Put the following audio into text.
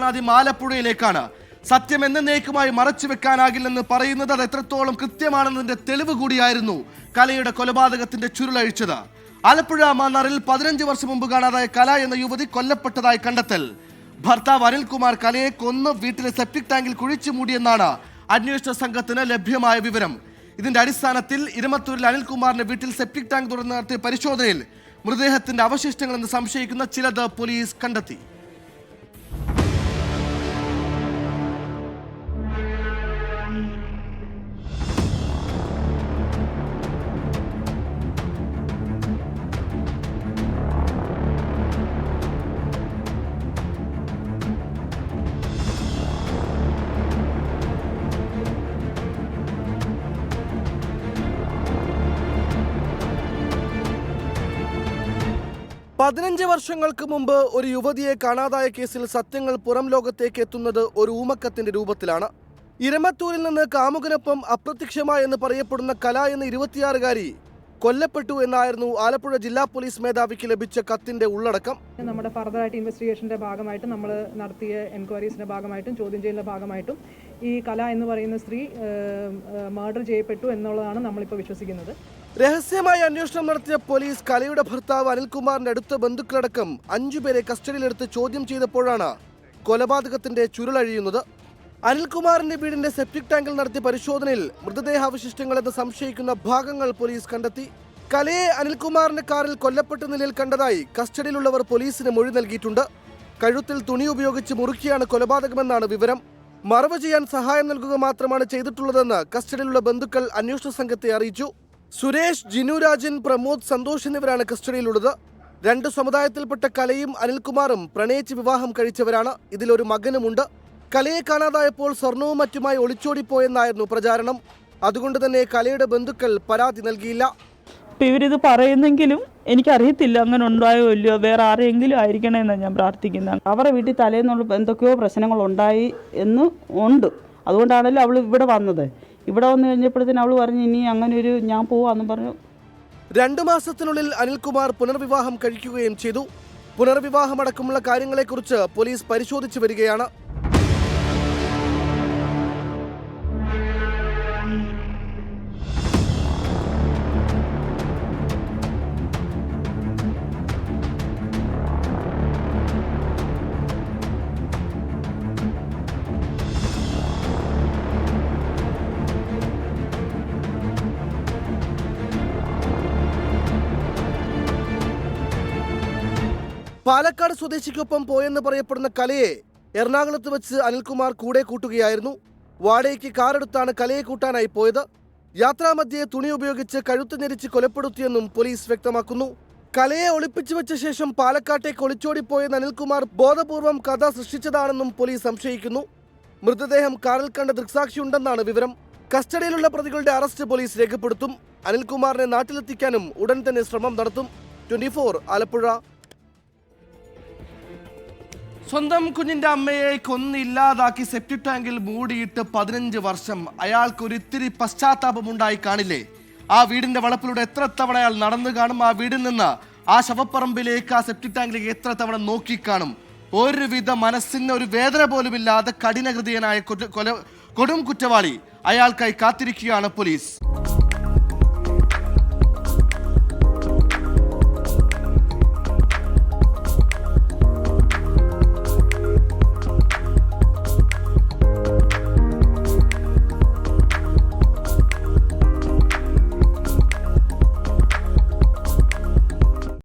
ആദ്യം ആലപ്പുഴയിലേക്കാണ്. സത്യം എന്നേക്കുമായി മറച്ചു വെക്കാനാകില്ലെന്ന് പറയുന്നത് അത് എത്രത്തോളം കൃത്യമാണെന്നതിന്റെ തെളിവ് കൂടിയായിരുന്നു കലയുടെ കൊലപാതകത്തിന്റെ ചുരുളഴിച്ചത്. ആലപ്പുഴ മാന്നാറിൽ 15 വർഷം മുമ്പ് കാണാതായ കല എന്ന യുവതി കൊല്ലപ്പെട്ടതായി കണ്ടെത്തൽ. ഭർത്താവ് അനിൽകുമാർ കലയെ കൊന്ന് വീട്ടിലെ സെപ്റ്റിക് ടാങ്കിൽ കുഴിച്ചു മൂടിയെന്നാണ് അന്വേഷണ സംഘത്തിന് ലഭ്യമായ വിവരം. ഇതിന്റെ അടിസ്ഥാനത്തിൽ ഇരമത്തൂരിൽ അനിൽകുമാറിന്റെ വീട്ടിൽ സെപ്റ്റിക് ടാങ്ക് തുറന്ന് നടത്തിയ പരിശോധനയിൽ മൃതദേഹത്തിന്റെ അവശിഷ്ടങ്ങളെന്ന് സംശയിക്കുന്ന ചിലത് പോലീസ് കണ്ടെത്തി. പതിനഞ്ച് വർഷങ്ങൾക്ക് മുമ്പ് ഒരു യുവതിയെ കാണാതായ കേസിൽ സത്യങ്ങൾ പുറം ലോകത്തേക്ക് എത്തുന്നത് ഒരു ഊമക്കത്തിന്റെ രൂപത്തിലാണ്. ഇരമത്തൂരിൽ നിന്ന് കാമുകനൊപ്പം അപ്രത്യക്ഷമായെന്ന് പറയപ്പെടുന്ന കല എന്ന 26-കാരി കൊല്ലപ്പെട്ടു എന്നായിരുന്നു ആലപ്പുഴ ജില്ലാ പോലീസ് മേധാവിക്ക് ലഭിച്ച കത്തിന്റെ ഉള്ളടക്കം. നമ്മുടെ ഫർദറായിട്ട് ഇൻവെസ്റ്റിഗേഷന്റെ ഭാഗമായിട്ടും നമ്മൾ നടത്തിയ എൻക്വയറീസിന്റെ ഭാഗമായിട്ടും ചോദ്യം ചെയ്യലിന്റെ ഭാഗമായിട്ടും ഈ കല എന്ന് പറയുന്ന സ്ത്രീ മർഡർ ചെയ്യപ്പെട്ടു എന്നുള്ളതാണ് നമ്മളിപ്പോൾ വിശ്വസിക്കുന്നത്. രഹസ്യമായ അന്വേഷണം നടത്തിയ പോലീസ് കലയുടെ ഭർത്താവ് അനിൽകുമാറിന്റെ അടുത്ത ബന്ധുക്കളടക്കം 5 പേരെ കസ്റ്റഡിയിലെടുത്ത് ചോദ്യം ചെയ്തപ്പോഴാണ് കൊലപാതകത്തിന്റെ ചുരുളഴിയുന്നത്. അനിൽകുമാറിന്റെ വീടിന്റെ സെപ്റ്റിക് ടാങ്കിൽ നടത്തിയ പരിശോധനയിൽ മൃതദേഹാവശിഷ്ടങ്ങളെന്ന് സംശയിക്കുന്ന ഭാഗങ്ങൾ പോലീസ് കണ്ടെത്തി. കലയെ അനിൽകുമാറിന്റെ കാറിൽ കൊല്ലപ്പെട്ട നിലയിൽ കണ്ടതായി കസ്റ്റഡിയിലുള്ളവർ പോലീസിന് മൊഴി നൽകിയിട്ടുണ്ട്. കഴുത്തിൽ തുണി ഉപയോഗിച്ച് മുറുക്കിയാണ് കൊലപാതകമെന്നാണ് വിവരം. മറവ് ചെയ്യാൻ സഹായം നൽകുക മാത്രമാണ് ചെയ്തിട്ടുള്ളതെന്ന് കസ്റ്റഡിയിലുള്ള ബന്ധുക്കൾ അന്വേഷണ സംഘത്തെ അറിയിച്ചു. സുരേഷ്, ജിനുരാജൻ, പ്രമോദ്, സന്തോഷ് എന്നിവരാണ് കസ്റ്റഡിയിലുള്ളത്. 2 സമുദായത്തിൽപ്പെട്ട കലയും അനിൽകുമാറും പ്രണയിച്ച് വിവാഹം കഴിച്ചവരാണ്. ഇതിലൊരു മകനുമുണ്ട്. കലയെ കാണാതായപ്പോൾ സ്വർണവും മറ്റുമായി ഒളിച്ചോടിപ്പോയെന്നായിരുന്നു പ്രചാരണം. അതുകൊണ്ട് തന്നെ കലയുടെ ബന്ധുക്കൾ പരാതി നൽകിയില്ല. ഇവരിത് പറയുന്നെങ്കിലും എനിക്കറിയത്തില്ല അങ്ങനെ ഉണ്ടായോ ഇല്ലയോ, വേറെ ആരെങ്കിലും ആയിരിക്കണമെന്നാണ് ഞാൻ പ്രാർത്ഥിക്കുന്നത്. അവരുടെ വീട്ടിൽ തലേന്നുള്ള എന്തൊക്കെയോ പ്രശ്നങ്ങളുണ്ടായി എന്ന് ഉണ്ട്. അതുകൊണ്ടാണല്ലോ അവൾ ഇവിടെ വന്നത്. ഇവിടെ വന്നു കഴിഞ്ഞപ്പോഴത്തേന് അവൾ പറഞ്ഞു ഇനി അങ്ങനെ ഒരു ഞാൻ പോവാന്ന് പറഞ്ഞു. 2 മാസത്തിനുള്ളിൽ അനിൽകുമാർ പുനർവിവാഹം കഴിക്കുകയും ചെയ്തു. പുനർവിവാഹമടക്കമുള്ള കാര്യങ്ങളെക്കുറിച്ച് പോലീസ് പരിശോധിച്ചു വരികയാണ്. പാലക്കാട് സ്വദേശിക്കൊപ്പം പോയെന്ന് പറയപ്പെടുന്ന കലയെ എറണാകുളത്ത് വെച്ച് അനിൽകുമാർ കൂടെ കൂട്ടുകയായിരുന്നു. വാടകയ്ക്ക് കാറെടുത്താണ് കലയെ കൂട്ടാനായി പോയത്. യാത്രാമധ്യേ തുണി ഉപയോഗിച്ച് കഴുത്ത് ഞെരിച്ച് കൊലപ്പെടുത്തിയെന്നും പോലീസ് വ്യക്തമാക്കുന്നു. കലയെ ഒളിപ്പിച്ചു വെച്ച ശേഷം പാലക്കാട്ടേക്ക് ഒളിച്ചോടിപ്പോയെന്ന് അനിൽകുമാർ ബോധപൂർവം കഥ സൃഷ്ടിച്ചതാണെന്നും പോലീസ് സംശയിക്കുന്നു. മൃതദേഹം കാറിൽ കണ്ട ദൃക്സാക്ഷിയുണ്ടെന്നാണ് വിവരം. കസ്റ്റഡിയിലുള്ള പ്രതികളുടെ അറസ്റ്റ് പോലീസ് രേഖപ്പെടുത്തും. അനിൽകുമാറിനെ നാട്ടിലെത്തിക്കാനും ഉടൻ തന്നെ ശ്രമം നടത്തും. 24 ആലപ്പുഴ. സ്വന്തം കുഞ്ഞിന്റെ അമ്മയെ കൊന്നില്ലാതാക്കി സെപ്റ്റിക് ടാങ്കിൽ മൂടിയിട്ട് 15 വർഷം. അയാൾക്കൊരിത്തിരി പശ്ചാത്താപമുണ്ടായി കാണില്ലേ? ആ വീടിന്റെ വളപ്പിലൂടെ എത്ര തവണ അയാൾ നടന്നു കാണും? ആ വീടിൽ നിന്ന് ആ ശവപ്പറമ്പിലേക്ക്, ആ സെപ്റ്റിക് ടാങ്കിലേക്ക് എത്ര തവണ നോക്കിക്കാണും? ഒരുവിധ മനസ്സിന് ഒരു വേദന പോലുമില്ലാതെ കഠിനഹൃദയനായ കൊടും കുറ്റവാളി അയാൾക്കായി കാത്തിരിക്കുകയാണ് പോലീസ്.